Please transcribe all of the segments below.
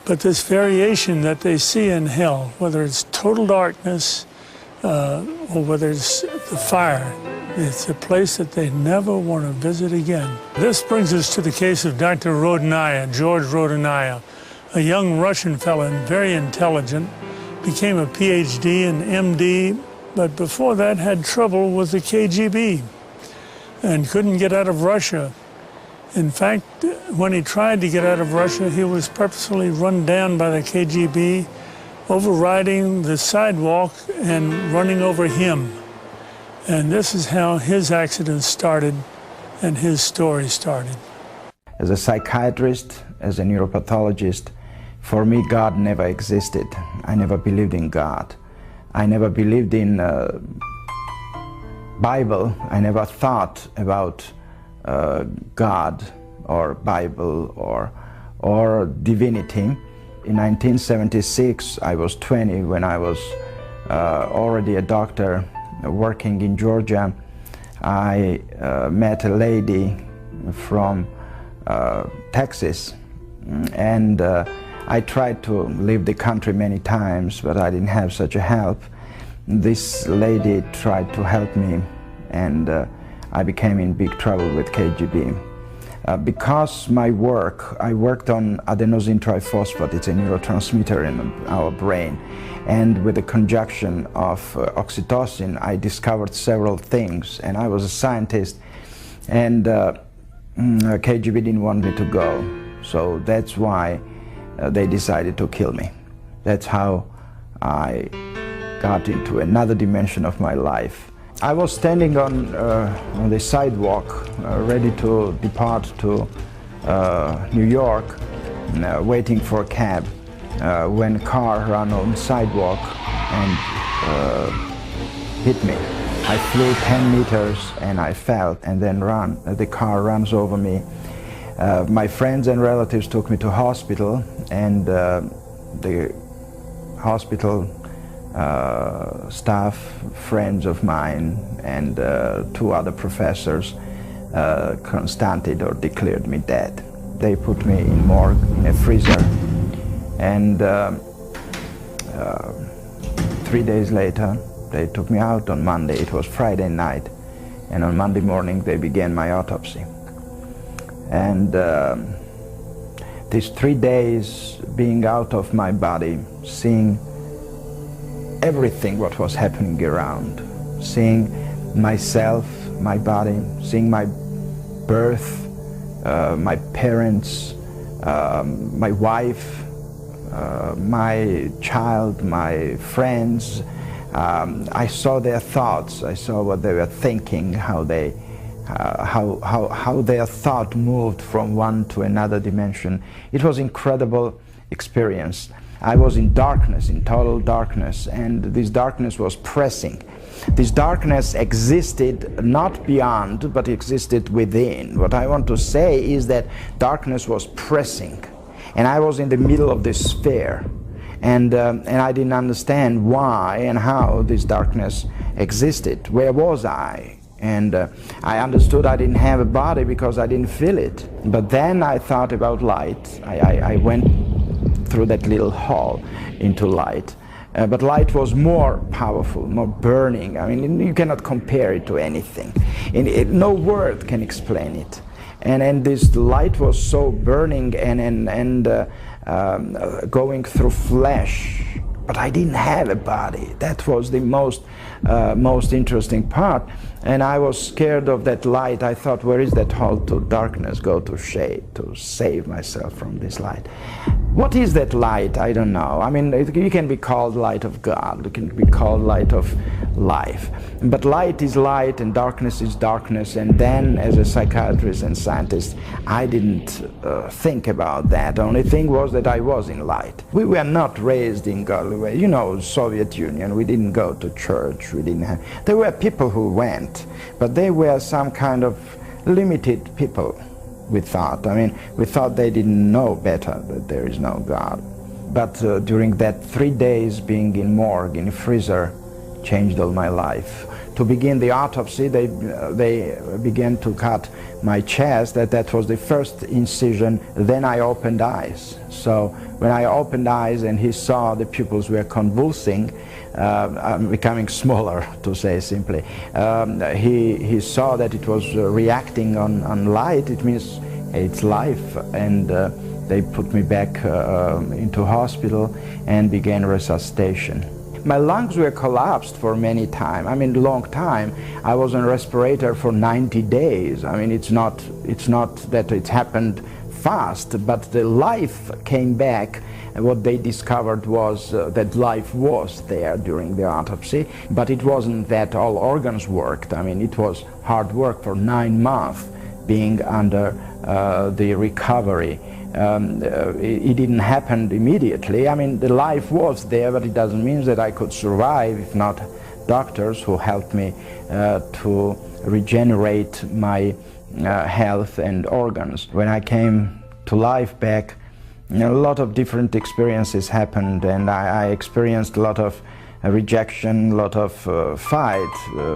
But this variation that they see in hell, whether it's total darkness or whether it's the fire, it's a place that they never want to visit again. This brings us to the case of Dr. Rodenaya, George Rodenaya, a young Russian fellow, very intelligent, became a PhD and MD, but before that had trouble with the KGB and couldn't get out of Russia. In fact, when he tried to get out of Russia, he was purposely run down by the KGB, overriding the sidewalk and running over him. And this is how his accident started and his story started. As a psychiatrist, as a neuropathologist, for me, God never existed. I never believed in God. I never believed in Bible. I never thought about God or Bible or divinity. In 1976, I was 20 when I was already a doctor working in Georgia. I met a lady from Texas, and I tried to leave the country many times, but I didn't have such a help. This lady tried to help me, and I became in big trouble with KGB. Because my work, I worked on adenosine triphosphate, it's a neurotransmitter in our brain, and with the conjunction of oxytocin, I discovered several things, and I was a scientist, and KGB didn't want me to go, so that's why they decided to kill me. That's how I got into another dimension of my life. I was standing on the sidewalk, ready to depart to New York, waiting for a cab, when a car ran on the sidewalk and hit me. I flew 10 meters and I fell and then the car runs over me. My friends and relatives took me to hospital, and the hospital staff, friends of mine, and 2 other professors constated or declared me dead. They put me in morgue, in a freezer, and 3 days later they took me out on Monday. It was Friday night, and on Monday morning they began my autopsy. And these 3 days being out of my body, seeing everything what was happening around, seeing myself, my body, seeing my birth, my parents, my wife, my child, my friends. I saw their thoughts, I saw what they were thinking, how their thought moved from one to another dimension. It was an incredible experience. I was in darkness, in total darkness, and this darkness was pressing. This darkness existed not beyond, but existed within. What I want to say is that darkness was pressing, and I was in the middle of this sphere, and I didn't understand why and how this darkness existed. Where was I? And I understood I didn't have a body because I didn't feel it. But then I thought about light. I went through that little hall into light. But light was more powerful, more burning. I mean, you cannot compare it to anything. No word can explain it. And this light was so burning and going through flesh. But I didn't have a body. That was the most interesting part. And I was scared of that light. I thought, where is that hall to darkness, go to shade, to save myself from this light? What is that light? I don't know. I mean, it can be called light of God. It can be called light of life. But light is light and darkness is darkness. And then, as a psychiatrist and scientist, I didn't think about that. The only thing was that I was in light. We were not raised in Galway. You know, Soviet Union, we didn't go to church. We didn't have... There were people who went, but they were some kind of limited people. We thought. I mean, we thought they didn't know better, that there is no God. But during that 3 days being in morgue, in a freezer, changed all my life. to begin the autopsy, they began to cut my chest. That was the first incision. Then I opened eyes. So when I opened eyes and he saw the pupils were convulsing, becoming smaller, to say simply, he saw that it was reacting on light. It means it's life, and they put me back into hospital and began resuscitation. My lungs were collapsed for many time. I mean, long time. I was on respirator for 90 days. I mean, it's not that it happened fast, but the life came back. And what they discovered was that life was there during the autopsy, but it wasn't that all organs worked. I mean, it was hard work for 9 months being under the recovery. It didn't happen immediately. I mean, the life was there, but it doesn't mean that I could survive if not doctors who helped me to regenerate my health and organs. When I came to life back, a lot of different experiences happened, and I experienced a lot of rejection, a lot of fight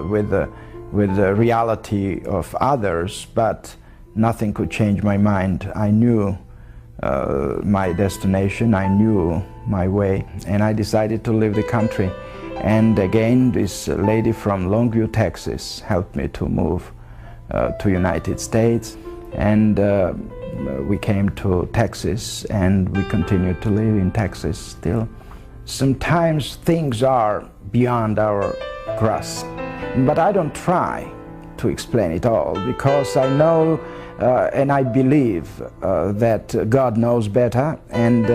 with the reality of others, but nothing could change my mind. I knew my destination, I knew my way, and I decided to leave the country. And again, this lady from Longview, Texas, helped me to move to United States, and we came to Texas, and we continue to live in Texas still. Sometimes things are beyond our grasp, but I don't try to explain it all, because I know and I believe that God knows better, and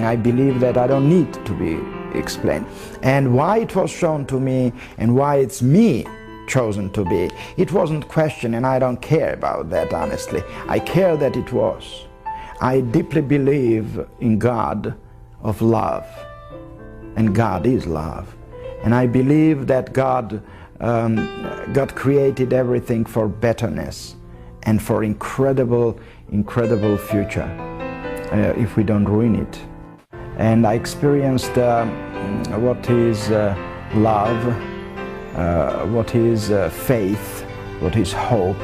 I believe that I don't need to be explained. And why it was shown to me, and why it's me chosen to be, it wasn't questioned, and I don't care about that, honestly. I care that it was. I deeply believe in God of love, and God is love. And I believe that God created everything for betterness and for incredible future if we don't ruin it. And I experienced what is love, what is faith, what is hope,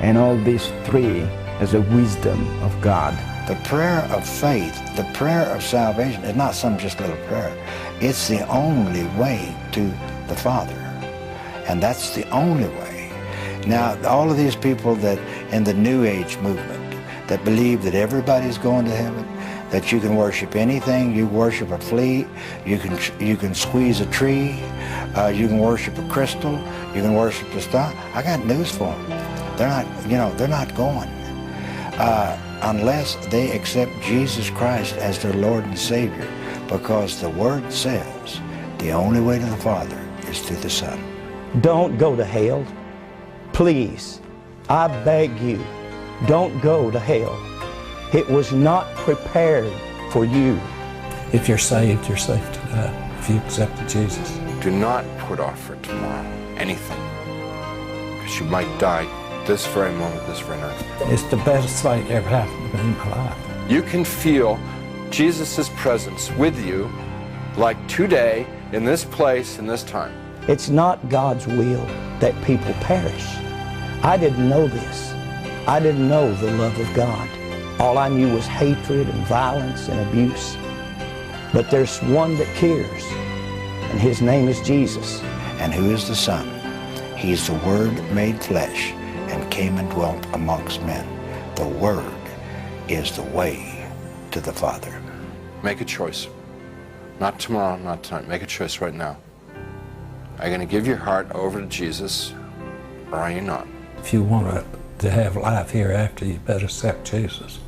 and all these three as a wisdom of God. The prayer of faith, the prayer of salvation is not some just little prayer. It's the only way to the Father, and that's the only way. Now, all of these people that in the New Age movement that believe that everybody's going to heaven, that you can worship anything, you worship a flea, you can squeeze a tree, you can worship a crystal, you can worship a star. I got news for them. They're not going unless they accept Jesus Christ as their Lord and Savior, because the Word says the only way to the Father is through the Son. Don't go to hell. Please, I beg you, don't go to hell. It was not prepared for you. If you're saved, you're safe today, if you accepted Jesus. Do not put off for tomorrow anything, because you might die this very moment, this very night. It's the best thing that ever happened to me in my life. You can feel Jesus' presence with you like today, in this place, in this time. It's not God's will that people perish. I didn't know this. I didn't know the love of God. All I knew was hatred and violence and abuse. But there's one that cares, and his name is Jesus. And who is the Son? He is the Word made flesh and came and dwelt amongst men. The Word is the way to the Father. Make a choice. Not tomorrow, not tonight. Make a choice right now. Are you going to give your heart over to Jesus, or are you not? If you want to have life hereafter, you better accept Jesus.